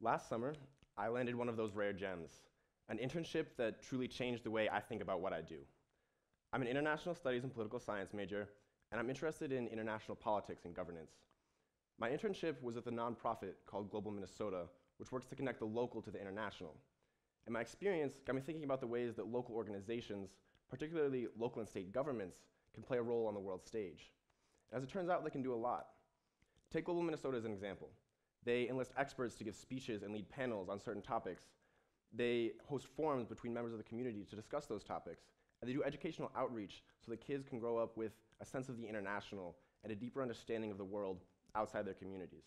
Last summer, I landed one of those rare gems, an internship that truly changed the way I think about what I do. I'm an international studies and political science major, and I'm interested in international politics and governance. My internship was with a nonprofit called Global Minnesota, which works to connect the local to the international. And my experience got me thinking about the ways that local organizations, particularly local and state governments, can play a role on the world stage. As it turns out, they can do a lot. Take Global Minnesota as an example. They enlist experts to give speeches and lead panels on certain topics. They host forums between members of the community to discuss those topics. And they do educational outreach so that kids can grow up with a sense of the international and a deeper understanding of the world outside their communities.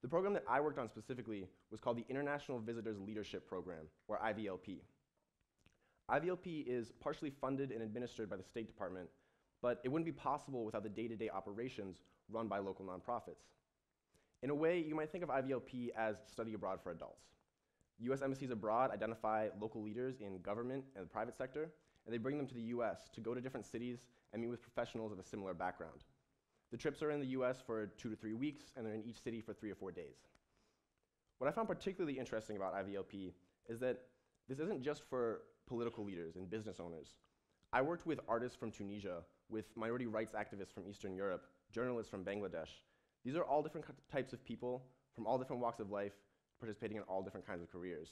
The program that I worked on specifically was called the International Visitors Leadership Program, or IVLP. IVLP is partially funded and administered by the State Department, but it wouldn't be possible without the day-to-day operations run by local nonprofits. In a way, you might think of IVLP as study abroad for adults. US embassies abroad identify local leaders in government and the private sector, and they bring them to the US to go to different cities and meet with professionals of a similar background. The trips are in the US for 2 to 3 weeks, and they're in each city for 3 or 4 days. What I found particularly interesting about IVLP is that this isn't just for political leaders and business owners. I worked with artists from Tunisia, with minority rights activists from Eastern Europe, journalists from Bangladesh. These are all different types of people from all different walks of life, participating in all different kinds of careers.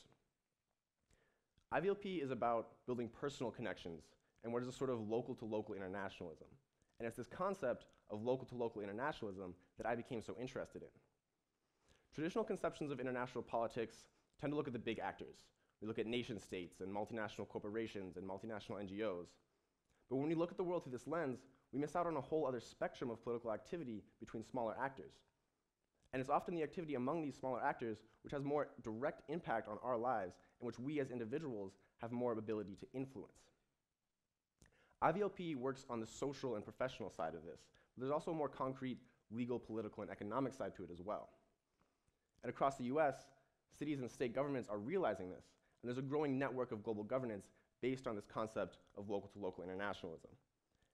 IVLP is about building personal connections and what is a sort of local-to-local internationalism. And it's this concept of local-to-local internationalism that I became so interested in. Traditional conceptions of international politics tend to look at the big actors. We look at nation states and multinational corporations and multinational NGOs. But when we look at the world through this lens, we miss out on a whole other spectrum of political activity between smaller actors. And it's often the activity among these smaller actors which has more direct impact on our lives and which we as individuals have more ability to influence. IVLP works on the social and professional side of this, but there's also a more concrete legal, political, and economic side to it as well. And across the US, cities and state governments are realizing this, and there's a growing network of global governance based on this concept of local-to-local internationalism.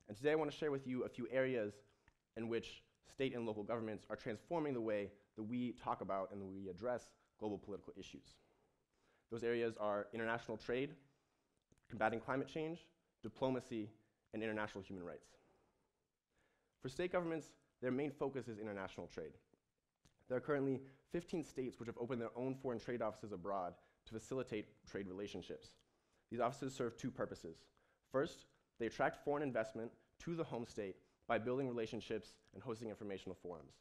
And today I want to share with you a few areas in which state and local governments are transforming the way that we talk about and that we address global political issues. Those areas are international trade, combating climate change, diplomacy, and international human rights. For state governments, their main focus is international trade. There are currently 15 states which have opened their own foreign trade offices abroad to facilitate trade relationships. These offices serve 2 purposes. First, they attract foreign investment to the home state by building relationships and hosting informational forums.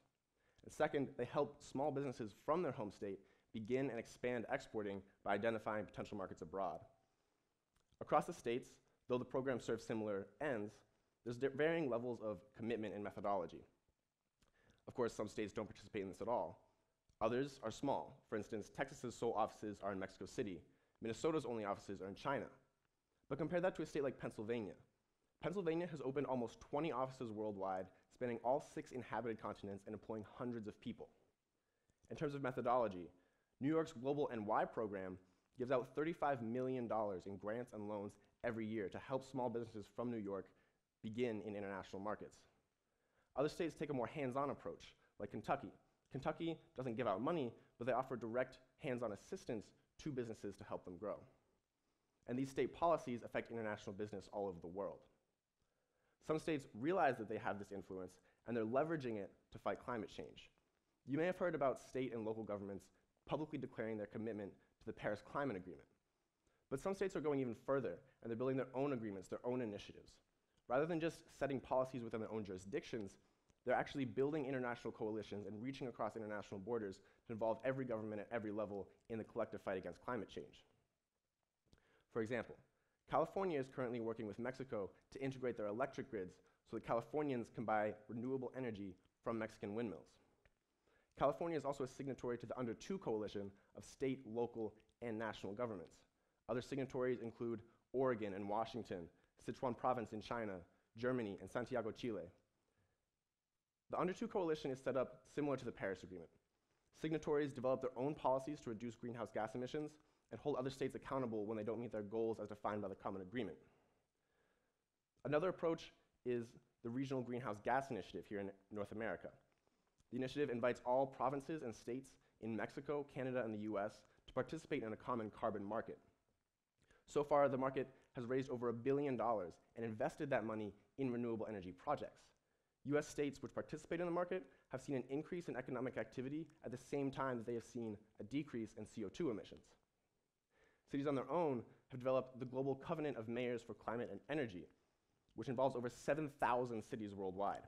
And second, they help small businesses from their home state begin and expand exporting by identifying potential markets abroad. Across the states, though the program serves similar ends, there's varying levels of commitment and methodology. Of course, some states don't participate in this at all. Others are small. For instance, Texas's sole offices are in Mexico City. Minnesota's only offices are in China. But compare that to a state like Pennsylvania. Pennsylvania has opened almost 20 offices worldwide, spanning all 6 inhabited continents and employing hundreds of people. In terms of methodology, New York's Global NY program gives out $35 million in grants and loans every year to help small businesses from New York begin in international markets. Other states take a more hands-on approach, like Kentucky. Kentucky doesn't give out money, but they offer direct hands-on assistance to businesses to help them grow. And these state policies affect international business all over the world. Some states realize that they have this influence, and they're leveraging it to fight climate change. You may have heard about state and local governments publicly declaring their commitment to the Paris Climate Agreement. But some states are going even further, and they're building their own agreements, their own initiatives. Rather than just setting policies within their own jurisdictions, they're actually building international coalitions and reaching across international borders to involve every government at every level in the collective fight against climate change. For example, California is currently working with Mexico to integrate their electric grids so that Californians can buy renewable energy from Mexican windmills. California is also a signatory to the Under 2 coalition of state, local, and national governments. Other signatories include Oregon and Washington, Sichuan province in China, Germany, and Santiago, Chile. The Under 2 coalition is set up similar to the Paris Agreement. Signatories develop their own policies to reduce greenhouse gas emissions and hold other states accountable when they don't meet their goals as defined by the Common Agreement. Another approach is the Regional Greenhouse Gas Initiative here in North America. The initiative invites all provinces and states in Mexico, Canada, and the US to participate in a common carbon market. So far, the market has raised over $1 billion and invested that money in renewable energy projects. US states which participate in the market have seen an increase in economic activity at the same time that they have seen a decrease in CO2 emissions. Cities on their own have developed the Global Covenant of Mayors for Climate and Energy, which involves over 7,000 cities worldwide.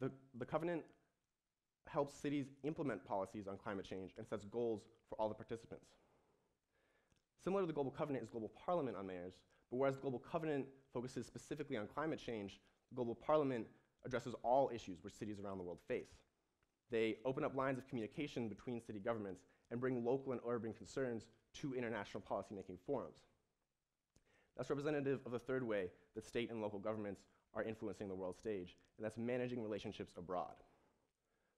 The covenant helps cities implement policies on climate change and sets goals for all the participants. Similar to the Global Covenant is Global Parliament on Mayors, but whereas the Global Covenant focuses specifically on climate change, the Global Parliament addresses all issues which cities around the world face. They open up lines of communication between city governments and bring local and urban concerns to international policymaking forums. That's representative of the third way that state and local governments are influencing the world stage, and that's managing relationships abroad.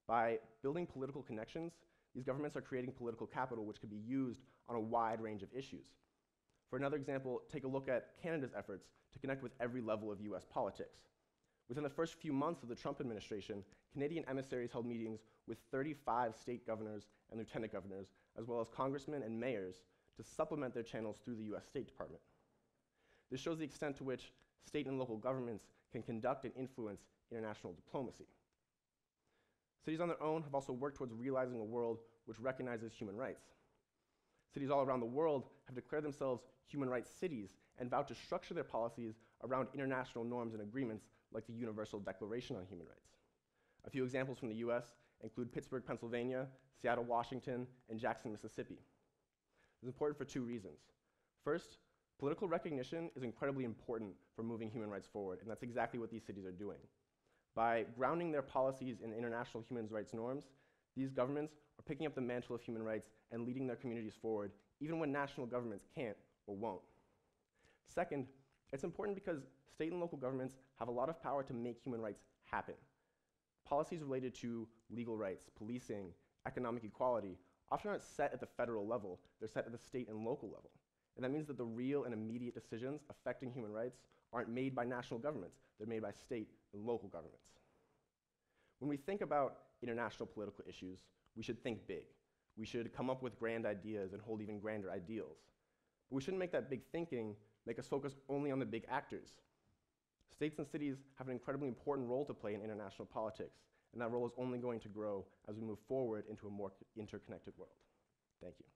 By building political connections, these governments are creating political capital which could be used on a wide range of issues. For another example, take a look at Canada's efforts to connect with every level of US politics. Within the first few months of the Trump administration, Canadian emissaries held meetings with 35 state governors and lieutenant governors, as well as congressmen and mayors, to supplement their channels through the US State Department. This shows the extent to which state and local governments can conduct and influence international diplomacy. Cities on their own have also worked towards realizing a world which recognizes human rights. Cities all around the world have declared themselves human rights cities and vowed to structure their policies around international norms and agreements like the Universal Declaration on Human Rights. A few examples from the US include Pittsburgh, Pennsylvania, Seattle, Washington, and Jackson, Mississippi. This is important for two reasons. First, political recognition is incredibly important for moving human rights forward, and that's exactly what these cities are doing. By grounding their policies in international human rights norms, these governments are picking up the mantle of human rights and leading their communities forward, even when national governments can't or won't. Second, it's important because state and local governments have a lot of power to make human rights happen. Policies related to legal rights, policing, economic equality often aren't set at the federal level, they're set at the state and local level. And that means that the real and immediate decisions affecting human rights aren't made by national governments, they're made by state and local governments. When we think about international political issues, we should think big. We should come up with grand ideas and hold even grander ideals. But we shouldn't make that big thinking make us focus only on the big actors. States and cities have an incredibly important role to play in international politics, and that role is only going to grow as we move forward into a more interconnected world. Thank you.